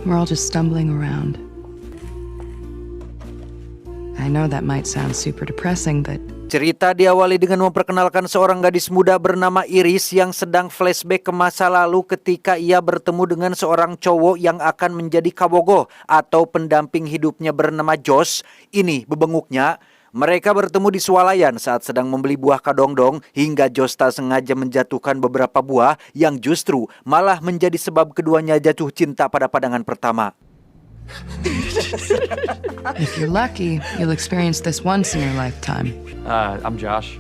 We're all just stumbling around. I know that might sound super depressing, but Cerita diawali dengan memperkenalkan seorang gadis muda bernama Iris yang sedang flashback ke masa lalu ketika ia bertemu dengan seorang cowok yang akan menjadi kabogoh atau pendamping hidupnya bernama Josh. Ini bebenguknya. Mereka bertemu di swalayan saat sedang membeli buah kadongdong hingga Josh tak sengaja menjatuhkan beberapa buah yang justru malah menjadi sebab keduanya jatuh cinta pada pandangan pertama. if you're lucky, you'll experience this once in your lifetime. I'm Josh.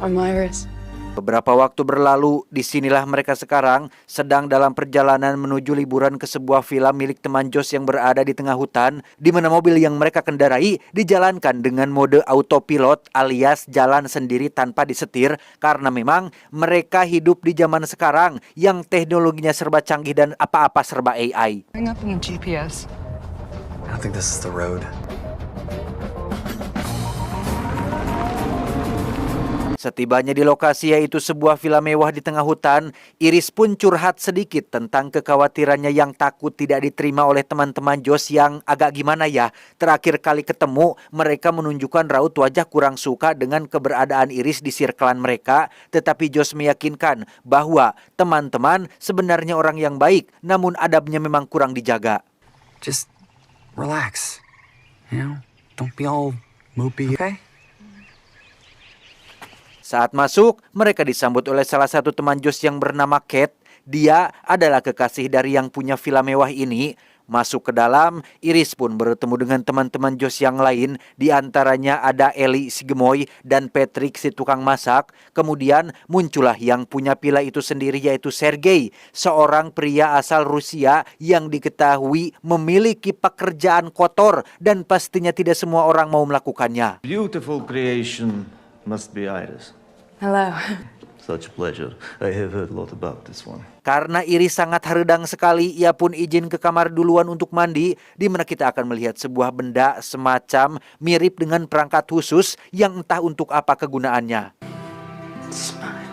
I'm Iris. Beberapa waktu berlalu, disinilah mereka sekarang sedang dalam perjalanan menuju liburan ke sebuah villa milik teman Josh yang berada di tengah hutan, di mana mobil yang mereka kendarai dijalankan dengan mode autopilot alias jalan sendiri tanpa disetir, karena memang mereka hidup di zaman sekarang yang teknologinya serba canggih dan apa-apa serba AI. Bring up in the GPS. I don't think this is the road. Setibanya di lokasi yaitu sebuah villa mewah di tengah hutan, Iris pun curhat sedikit tentang kekhawatirannya yang takut tidak diterima oleh teman-teman Josh yang agak gimana ya. Terakhir kali ketemu, mereka menunjukkan raut wajah kurang suka dengan keberadaan Iris di sirkelan mereka, tetapi Josh meyakinkan bahwa teman-teman sebenarnya orang yang baik, namun adabnya memang kurang dijaga. Just relax. You know, don't be all mopey, okay? Saat masuk, mereka disambut oleh salah satu teman Josh yang bernama Kate. Dia adalah kekasih dari yang punya villa mewah ini. Masuk ke dalam, Iris pun bertemu dengan teman-teman Josh yang lain. Di antaranya ada Ellie si gemoy dan Patrick si tukang masak. Kemudian muncullah yang punya villa itu sendiri yaitu Sergei, seorang pria asal Rusia yang diketahui memiliki pekerjaan kotor dan pastinya tidak semua orang mau melakukannya. Beautiful creation must be Iris. Hello. Such a pleasure. I have heard a lot about this one. Karena Iris sangat haredang sekali, ia pun izin ke kamar duluan untuk mandi, di mana kita akan melihat sebuah benda semacam mirip dengan perangkat khusus yang entah untuk apa kegunaannya. Smile.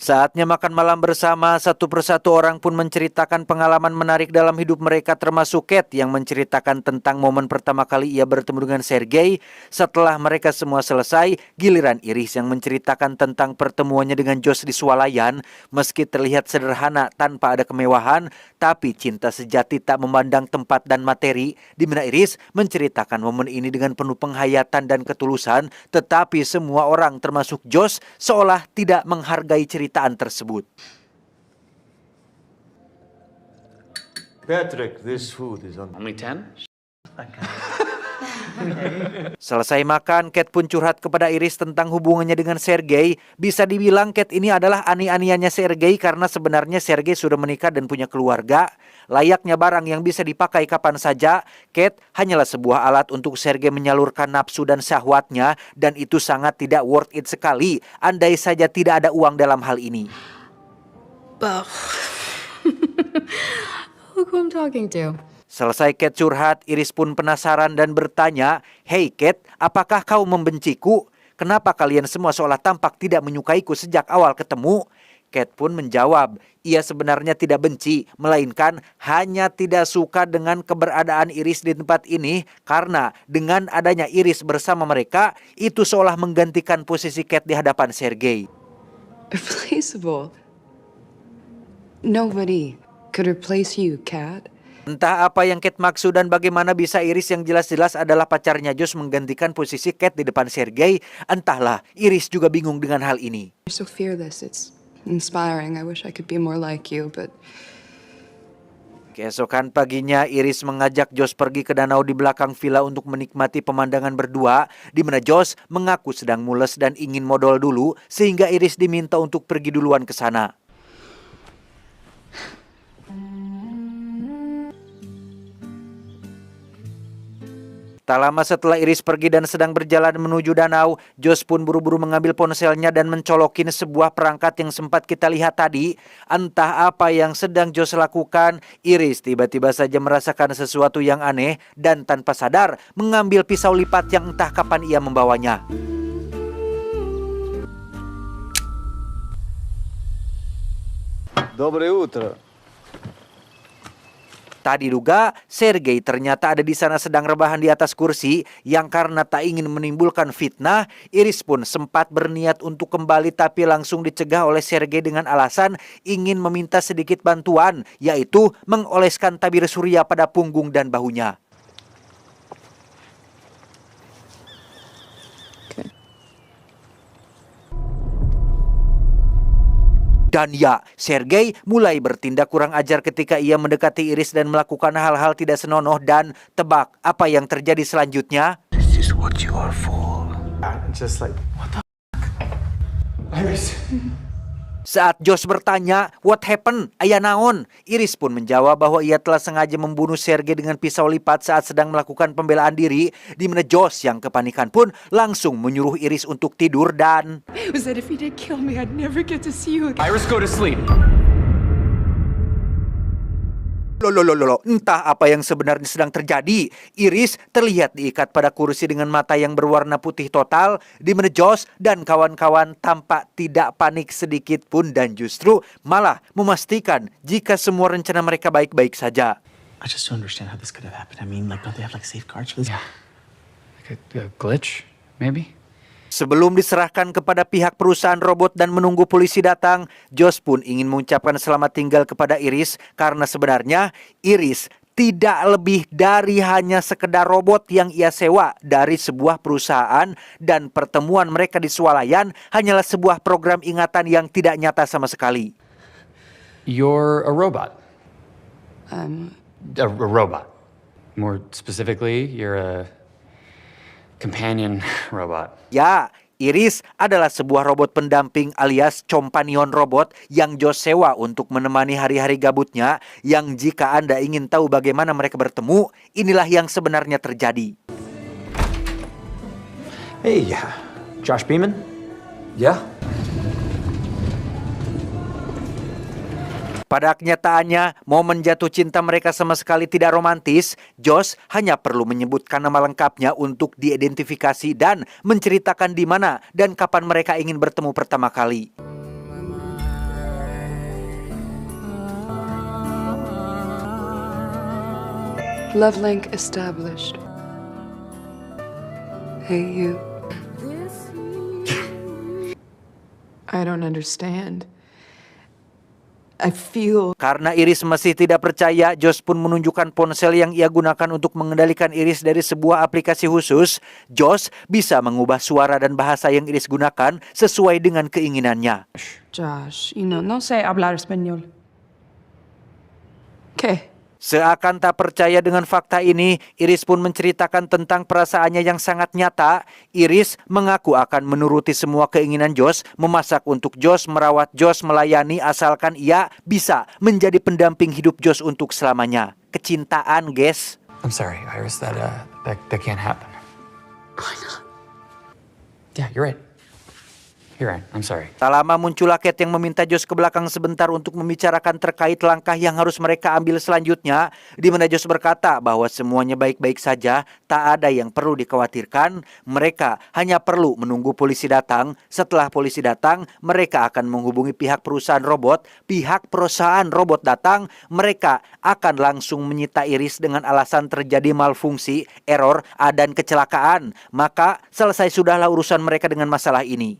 Saatnya makan malam bersama, satu persatu orang pun menceritakan pengalaman menarik dalam hidup mereka, termasuk Kate yang menceritakan tentang momen pertama kali ia bertemu dengan Sergei. Setelah mereka semua selesai, giliran Iris yang menceritakan tentang pertemuannya dengan Josh di swalayan. Meski terlihat sederhana tanpa ada kemewahan, tapi cinta sejati tak memandang tempat dan materi, di mana Iris menceritakan momen ini dengan penuh penghayatan dan ketulusan, tetapi semua orang termasuk Josh seolah tidak menghargai cerita tersebut. Patrick, this food is on. Only 10? Selesai makan, Kate pun curhat kepada Iris tentang hubungannya dengan Sergei. Bisa dibilang Kate ini adalah ani-aniannya Sergei karena sebenarnya Sergei sudah menikah dan punya keluarga. Layaknya barang yang bisa dipakai kapan saja, Kate hanyalah sebuah alat untuk Sergei menyalurkan nafsu dan syahwatnya, dan itu sangat tidak worth it sekali andai saja tidak ada uang dalam hal ini. Well, look who I'm talking to. Selesai Kate curhat, Iris pun penasaran dan bertanya, "Hey Kate, apakah kau membenciku? Kenapa kalian semua seolah tampak tidak menyukaiku sejak awal ketemu?" Kate pun menjawab, ia sebenarnya tidak benci, melainkan hanya tidak suka dengan keberadaan Iris di tempat ini, karena dengan adanya Iris bersama mereka, itu seolah menggantikan posisi Kate di hadapan Sergei. Irreplaceable. Nobody could replace you, Kat. Entah apa yang Kate maksud dan bagaimana bisa Iris yang jelas-jelas adalah pacarnya Josh menggantikan posisi Kate di depan Sergei. Entahlah, Iris juga bingung dengan hal ini. You're so fearless. It's inspiring. I wish I could be more like you, but Keesokan paginya, Iris mengajak Josh pergi ke danau di belakang villa untuk menikmati pemandangan berdua, di mana Josh mengaku sedang mules dan ingin modal dulu, sehingga Iris diminta untuk pergi duluan ke sana. Tak lama setelah Iris pergi dan sedang berjalan menuju danau, Josh pun buru-buru mengambil ponselnya dan mencolokin sebuah perangkat yang sempat kita lihat tadi. Entah apa yang sedang Josh lakukan, Iris tiba-tiba saja merasakan sesuatu yang aneh dan tanpa sadar mengambil pisau lipat yang entah kapan ia membawanya. Доброе утро. Tak diduga, Sergei ternyata ada di sana sedang rebahan di atas kursi yang karena tak ingin menimbulkan fitnah, Iris pun sempat berniat untuk kembali tapi langsung dicegah oleh Sergei dengan alasan ingin meminta sedikit bantuan, yaitu mengoleskan tabir surya pada punggung dan bahunya. Dan ya, Sergei mulai bertindak kurang ajar ketika ia mendekati Iris dan melakukan hal-hal tidak senonoh dan tebak apa yang terjadi selanjutnya. This is what you are for. Just like, what the Iris. Saat Josh bertanya, "What happened? Aya naon?" Iris pun menjawab bahwa ia telah sengaja membunuh Sergei dengan pisau lipat saat sedang melakukan pembelaan diri, di mana Josh yang kepanikan pun langsung menyuruh Iris untuk tidur dan Was that if he did kill me, I'd never get to see you again. Iris, go to sleep. Loh, entah apa yang sebenarnya sedang terjadi. Iris terlihat diikat pada kursi dengan mata yang berwarna putih total, di mana Josh dan kawan-kawan tampak tidak panik sedikit pun dan justru malah memastikan jika semua rencana mereka baik-baik saja. I just don't understand how this could have happened. I mean, like, don't they have like safeguards for this? Yeah. Like a glitch, maybe? Sebelum diserahkan kepada pihak perusahaan robot dan menunggu polisi datang, Josh pun ingin mengucapkan selamat tinggal kepada Iris karena sebenarnya Iris tidak lebih dari hanya sekedar robot yang ia sewa dari sebuah perusahaan dan pertemuan mereka di swalayan hanyalah sebuah program ingatan yang tidak nyata sama sekali. You're a robot. I'm A robot. More specifically, you're a companion robot. Ya, Iris adalah sebuah robot pendamping alias companion robot yang Josh sewa untuk menemani hari-hari gabutnya yang jika Anda ingin tahu bagaimana mereka bertemu, inilah yang sebenarnya terjadi. Hey, Josh Beeman? Yeah? Pada kenyataannya, momen jatuh cinta mereka sama sekali tidak romantis. Josh hanya perlu menyebutkan nama lengkapnya untuk diidentifikasi dan menceritakan di mana dan kapan mereka ingin bertemu pertama kali. love link established. Hey, you. I don't understand. I feel Karena Iris masih tidak percaya, Josh pun menunjukkan ponsel yang ia gunakan untuk mengendalikan Iris dari sebuah aplikasi khusus. Josh bisa mengubah suara dan bahasa yang Iris gunakan sesuai dengan keinginannya. Josh, no sé hablar español. Okay. Seakan tak percaya dengan fakta ini, Iris pun menceritakan tentang perasaannya yang sangat nyata. Iris mengaku akan menuruti semua keinginan Josh, memasak untuk Josh, merawat Josh, melayani asalkan ia bisa menjadi pendamping hidup Josh untuk selamanya. Kecintaan, guys. I'm sorry, Iris, that can't happen. Why not? Yeah, you're right. You're right, I'm sorry. Tak lama muncul Cat yang meminta Josh ke belakang sebentar untuk membicarakan terkait langkah yang harus mereka ambil selanjutnya, di mana Josh berkata bahwa semuanya baik-baik saja, tak ada yang perlu dikhawatirkan, mereka hanya perlu menunggu polisi datang. Setelah polisi datang, mereka akan menghubungi pihak perusahaan robot. Pihak perusahaan robot datang, mereka akan langsung menyita Iris dengan alasan terjadi malfungsi, error, dan kecelakaan. Maka selesai sudahlah urusan mereka dengan masalah ini.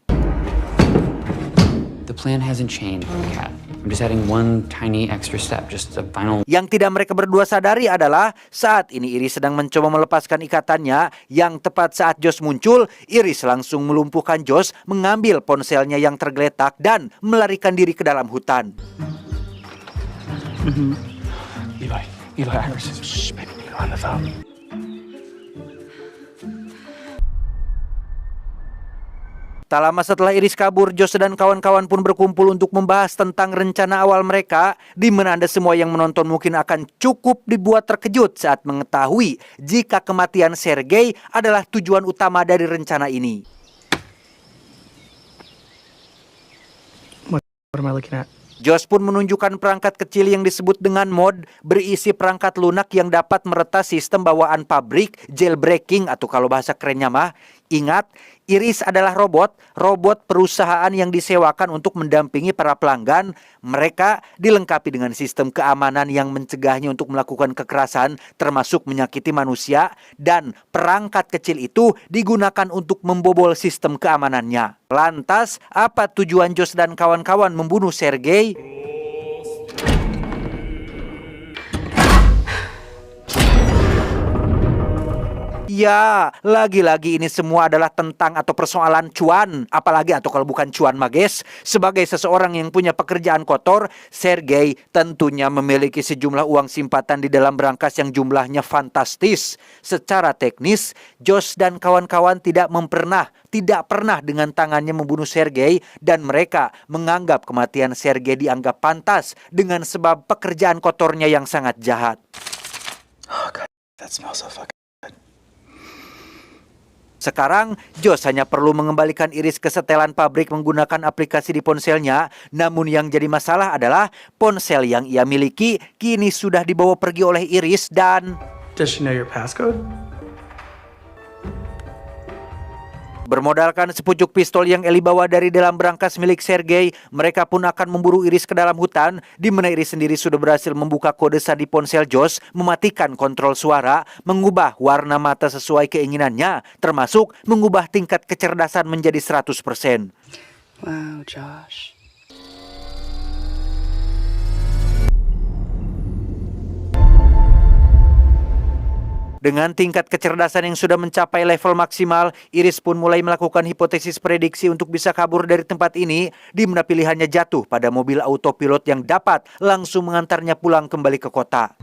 The plan hasn't changed, Kat. I'm just adding one tiny extra step, just a final... Yang tidak mereka berdua sadari adalah saat ini Iris sedang mencoba melepaskan ikatannya. Yang tepat saat Josh muncul, Iris langsung melumpuhkan Josh, mengambil ponselnya yang tergeletak dan melarikan diri ke dalam hutan. Eli, Iris. Shh, baby, we on the phone. Tak lama setelah Iris kabur, Josh dan kawan-kawan pun berkumpul untuk membahas tentang rencana awal mereka, di mana Anda semua yang menonton mungkin akan cukup dibuat terkejut saat mengetahui jika kematian Sergei adalah tujuan utama dari rencana ini. What am I looking at? Josh pun menunjukkan perangkat kecil yang disebut dengan mod, berisi perangkat lunak yang dapat meretas sistem bawaan pabrik, jailbreaking atau kalau bahasa kerennya mah, ingat, Iris adalah robot perusahaan yang disewakan untuk mendampingi para pelanggan. Mereka dilengkapi dengan sistem keamanan yang mencegahnya untuk melakukan kekerasan, termasuk menyakiti manusia, dan perangkat kecil itu digunakan untuk membobol sistem keamanannya. Lantas, apa tujuan Josh dan kawan-kawan membunuh Sergei? Ya, lagi-lagi ini semua adalah tentang atau persoalan cuan. Apalagi atau kalau bukan cuan mages. Sebagai seseorang yang punya pekerjaan kotor, Sergei tentunya memiliki sejumlah uang simpatan di dalam berangkas yang jumlahnya fantastis. Secara teknis, Josh dan kawan-kawan tidak pernah dengan tangannya membunuh Sergei, dan mereka menganggap kematian Sergei dianggap pantas dengan sebab pekerjaan kotornya yang sangat jahat. Oh god, that smells so fucking. Sekarang, Josh hanya perlu mengembalikan Iris ke setelan pabrik menggunakan aplikasi di ponselnya. Namun yang jadi masalah adalah ponsel yang ia miliki kini sudah dibawa pergi oleh Iris dan... Does she know your passcode? Bermodalkan sepucuk pistol yang Ellie bawa dari dalam berangkas milik Sergei, mereka pun akan memburu Iris ke dalam hutan, di mana Iris sendiri sudah berhasil membuka kode sandi ponsel Josh, mematikan kontrol suara, mengubah warna mata sesuai keinginannya, termasuk mengubah tingkat kecerdasan menjadi 100%. Wow, Josh. Dengan tingkat kecerdasan yang sudah mencapai level maksimal, Iris pun mulai melakukan hipotesis prediksi untuk bisa kabur dari tempat ini, di mana pilihannya jatuh pada mobil autopilot yang dapat langsung mengantarnya pulang kembali ke kota.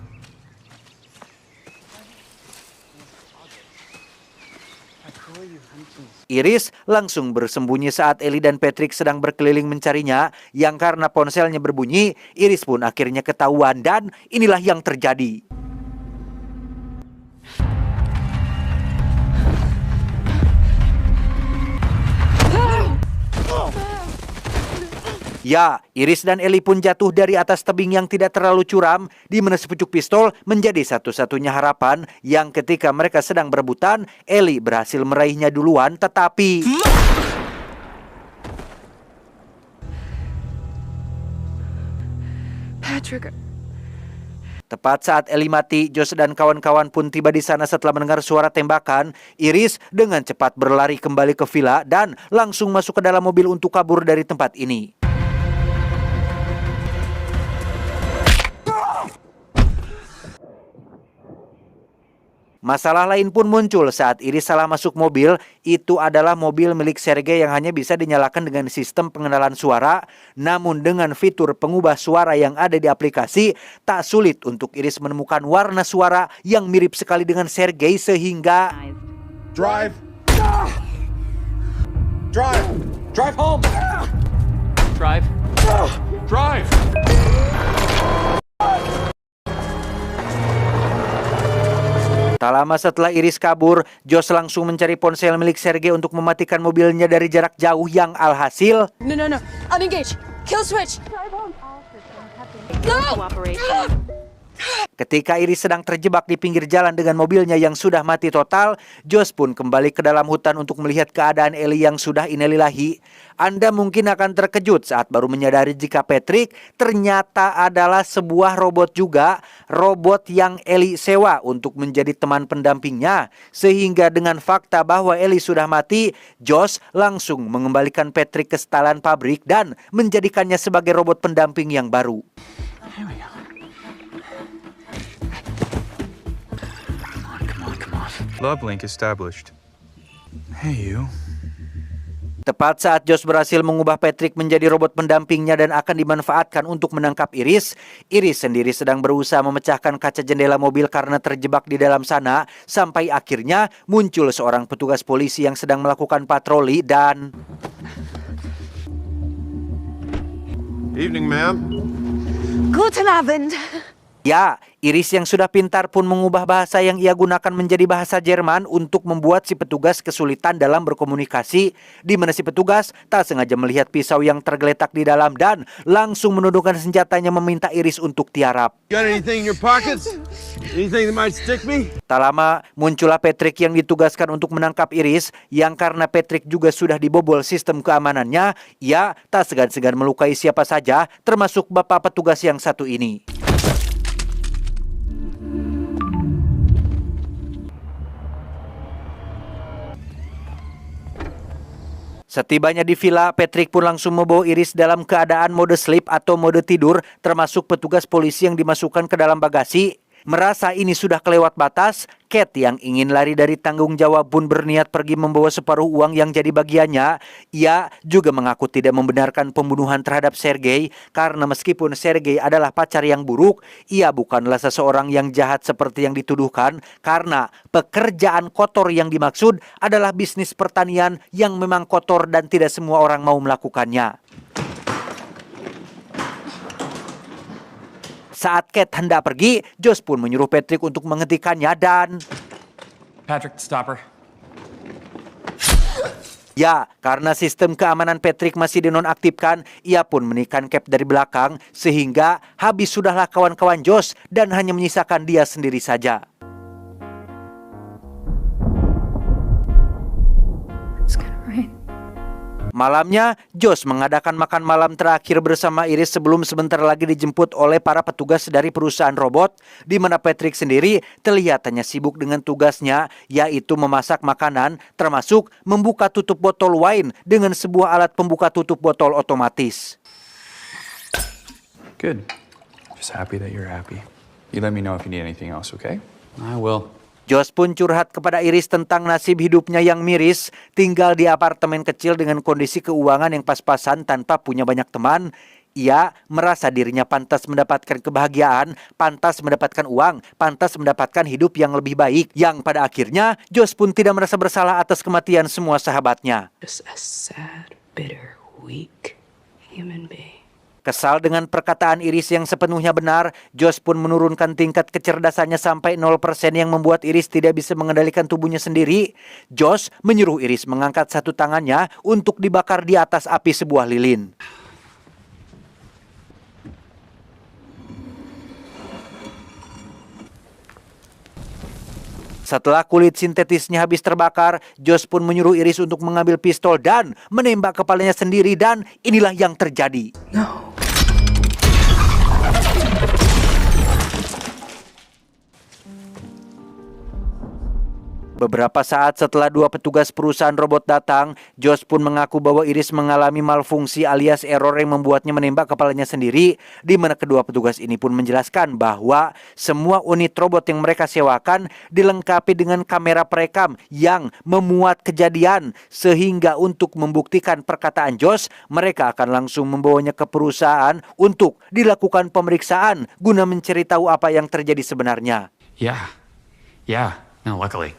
Iris langsung bersembunyi saat Ellie dan Patrick sedang berkeliling mencarinya, yang karena ponselnya berbunyi, Iris pun akhirnya ketahuan dan inilah yang terjadi. Ya, Iris dan Ellie pun jatuh dari atas tebing yang tidak terlalu curam, di mana sepucuk pistol menjadi satu-satunya harapan yang ketika mereka sedang berebutan, Ellie berhasil meraihnya duluan, tetapi... Patrick. Tepat saat Ellie mati, Josh dan kawan-kawan pun tiba di sana setelah mendengar suara tembakan. Iris dengan cepat berlari kembali ke villa dan langsung masuk ke dalam mobil untuk kabur dari tempat ini. Masalah lain pun muncul saat Iris salah masuk mobil. Itu adalah mobil milik Sergei yang hanya bisa dinyalakan dengan sistem pengenalan suara. Namun dengan fitur pengubah suara yang ada di aplikasi, tak sulit untuk Iris menemukan warna suara yang mirip sekali dengan Sergei sehingga... Drive! Drive! Drive home! Drive! Drive! Tak lama setelah Iris kabur, Josh langsung mencari ponsel milik Sergei untuk mematikan mobilnya dari jarak jauh yang alhasil... No. Unengage. Kill switch. No! Ketika Iris sedang terjebak di pinggir jalan dengan mobilnya yang sudah mati total, Josh pun kembali ke dalam hutan untuk melihat keadaan Ellie yang sudah innalillahi. Anda mungkin akan terkejut saat baru menyadari jika Patrick ternyata adalah sebuah robot juga, robot yang Ellie sewa untuk menjadi teman pendampingnya. Sehingga dengan fakta bahwa Ellie sudah mati, Josh langsung mengembalikan Patrick ke setelan pabrik dan menjadikannya sebagai robot pendamping yang baru. Love link established. Hey you. Tepat saat Josh berhasil mengubah Patrick menjadi robot pendampingnya dan akan dimanfaatkan untuk menangkap Iris, Iris sendiri sedang berusaha memecahkan kaca jendela mobil karena terjebak di dalam sana, sampai akhirnya muncul seorang petugas polisi yang sedang melakukan patroli dan... Evening, ma'am. Guten Abend. Ya, Iris yang sudah pintar pun mengubah bahasa yang ia gunakan menjadi bahasa Jerman untuk membuat si petugas kesulitan dalam berkomunikasi, di mana si petugas tak sengaja melihat pisau yang tergeletak di dalam dan langsung menundukkan senjatanya meminta Iris untuk tiarap. Got anything in your pockets? Anything that might stick me? Tak lama muncullah Patrick yang ditugaskan untuk menangkap Iris, yang karena Patrick juga sudah dibobol sistem keamanannya, ia tak segan-segan melukai siapa saja, termasuk bapak petugas yang satu ini. Setibanya di villa, Patrick pun langsung membawa Iris dalam keadaan mode sleep atau mode tidur, termasuk petugas polisi yang dimasukkan ke dalam bagasi. Merasa ini sudah kelewat batas, Cat yang ingin lari dari tanggung jawab pun berniat pergi membawa separuh uang yang jadi bagiannya. Ia juga mengaku tidak membenarkan pembunuhan terhadap Sergei, karena meskipun Sergei adalah pacar yang buruk, ia bukanlah seseorang yang jahat seperti yang dituduhkan, karena pekerjaan kotor yang dimaksud adalah bisnis pertanian yang memang kotor dan tidak semua orang mau melakukannya. Saat Cat hendak pergi, Josh pun menyuruh Patrick untuk menghentikannya dan... Patrick, stop her. Ya, karena sistem keamanan Patrick masih dinonaktifkan, ia pun menikam Cap dari belakang, sehingga habis sudahlah kawan-kawan Josh dan hanya menyisakan dia sendiri saja. Malamnya, Josh mengadakan makan malam terakhir bersama Iris sebelum sebentar lagi dijemput oleh para petugas dari perusahaan robot, di mana Patrick sendiri terlihat hanya sibuk dengan tugasnya, yaitu memasak makanan, termasuk membuka tutup botol wine dengan sebuah alat pembuka tutup botol otomatis. Good. Just happy that you're happy. You let me know if you need anything else, okay? I will. Josh pun curhat kepada Iris tentang nasib hidupnya yang miris, tinggal di apartemen kecil dengan kondisi keuangan yang pas-pasan tanpa punya banyak teman. Ia merasa dirinya pantas mendapatkan kebahagiaan, pantas mendapatkan uang, pantas mendapatkan hidup yang lebih baik. Yang pada akhirnya, Josh pun tidak merasa bersalah atas kematian semua sahabatnya. Just a sad, bitter, weak human being. Kesal dengan perkataan Iris yang sepenuhnya benar, Josh pun menurunkan tingkat kecerdasannya sampai 0% yang membuat Iris tidak bisa mengendalikan tubuhnya sendiri. Josh menyuruh Iris mengangkat satu tangannya untuk dibakar di atas api sebuah lilin. Setelah kulit sintetisnya habis terbakar, Josh pun menyuruh Iris untuk mengambil pistol dan menembak kepalanya sendiri, dan inilah yang terjadi. No. Beberapa saat setelah dua petugas perusahaan robot datang, Josh pun mengaku bahwa Iris mengalami malfungsi alias error yang membuatnya menembak kepalanya sendiri, di mana kedua petugas ini pun menjelaskan bahwa semua unit robot yang mereka sewakan dilengkapi dengan kamera perekam yang memuat kejadian, sehingga untuk membuktikan perkataan Josh, mereka akan langsung membawanya ke perusahaan untuk dilakukan pemeriksaan guna mencari tahu apa yang terjadi sebenarnya. Yeah. No, luckily.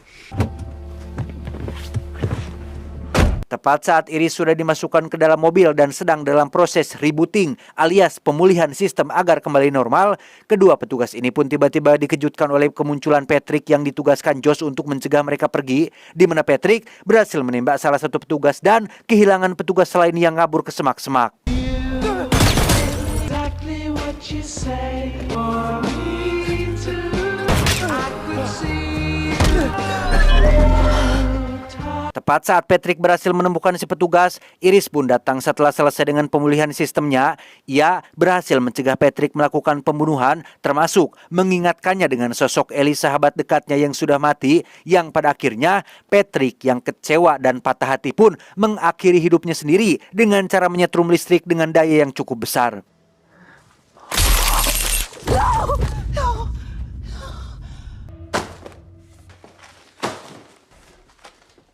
Tepat saat Iris sudah dimasukkan ke dalam mobil dan sedang dalam proses rebooting alias pemulihan sistem agar kembali normal, kedua petugas ini pun tiba-tiba dikejutkan oleh kemunculan Patrick yang ditugaskan Josh untuk mencegah mereka pergi, di mana Patrick berhasil menembak salah satu petugas dan kehilangan petugas lain yang ngabur ke semak-semak. Tepat saat Patrick berhasil menemukan si petugas, Iris pun datang setelah selesai dengan pemulihan sistemnya. Ia berhasil mencegah Patrick melakukan pembunuhan, termasuk mengingatkannya dengan sosok Ellie, sahabat dekatnya yang sudah mati, yang pada akhirnya Patrick yang kecewa dan patah hati pun mengakhiri hidupnya sendiri dengan cara menyetrum listrik dengan daya yang cukup besar.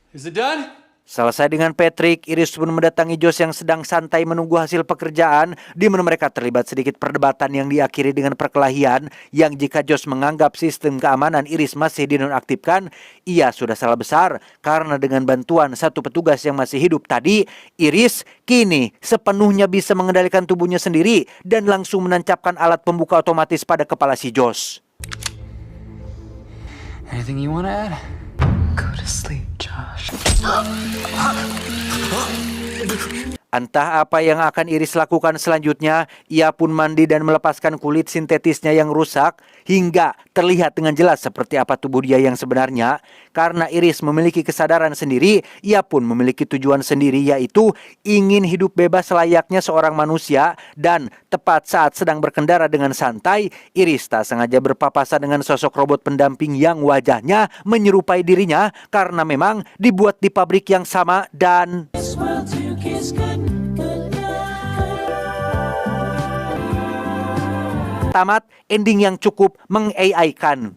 Is it done? Selesai dengan Patrick, Iris pun mendatangi Josh yang sedang santai menunggu hasil pekerjaan, di mana mereka terlibat sedikit perdebatan yang diakhiri dengan perkelahian, yang jika Josh menganggap sistem keamanan Iris masih dinonaktifkan, ia sudah salah besar, karena dengan bantuan satu petugas yang masih hidup tadi, Iris kini sepenuhnya bisa mengendalikan tubuhnya sendiri dan langsung menancapkan alat pembuka otomatis pada kepala si Josh. Anything you want to add? Go to sleep, Josh. Entah apa yang akan Iris lakukan selanjutnya, ia pun mandi dan melepaskan kulit sintetisnya yang rusak hingga terlihat dengan jelas seperti apa tubuh dia yang sebenarnya. Karena Iris memiliki kesadaran sendiri, ia pun memiliki tujuan sendiri, yaitu ingin hidup bebas layaknya seorang manusia. Dan tepat saat sedang berkendara dengan santai, Iris tak sengaja berpapasan dengan sosok robot pendamping yang wajahnya menyerupai dirinya karena memang dibuat di pabrik yang sama dan tamat ending yang cukup meng-AI-kan.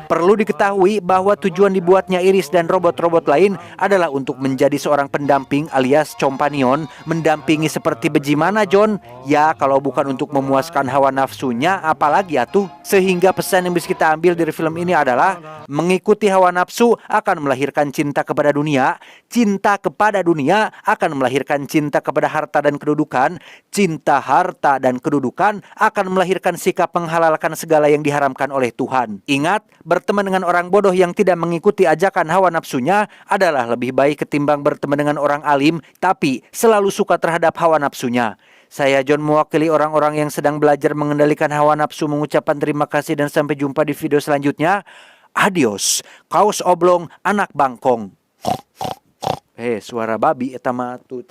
Perlu diketahui bahwa tujuan dibuatnya Iris dan robot-robot lain adalah untuk menjadi seorang pendamping alias companion. Mendampingi seperti bagaimana, John? Ya, kalau bukan untuk memuaskan hawa nafsunya, apalagi atuh? Sehingga pesan yang bisa kita ambil dari film ini adalah mengikuti hawa nafsu akan melahirkan cinta kepada dunia. Cinta kepada dunia akan melahirkan cinta kepada harta dan kedudukan. Cinta, harta, dan kedudukan akan melahirkan sikap menghalalkan segala yang diharamkan oleh Tuhan. Ingat, berteman dengan orang bodoh yang tidak mengikuti ajakan hawa nafsunya adalah lebih baik ketimbang berteman dengan orang alim tapi selalu suka terhadap hawa nafsunya. Saya John mewakili orang-orang yang sedang belajar mengendalikan hawa nafsu mengucapkan terima kasih dan sampai jumpa di video selanjutnya. Adios, kaos oblong anak bangkong. Suara babi eta mah tuh.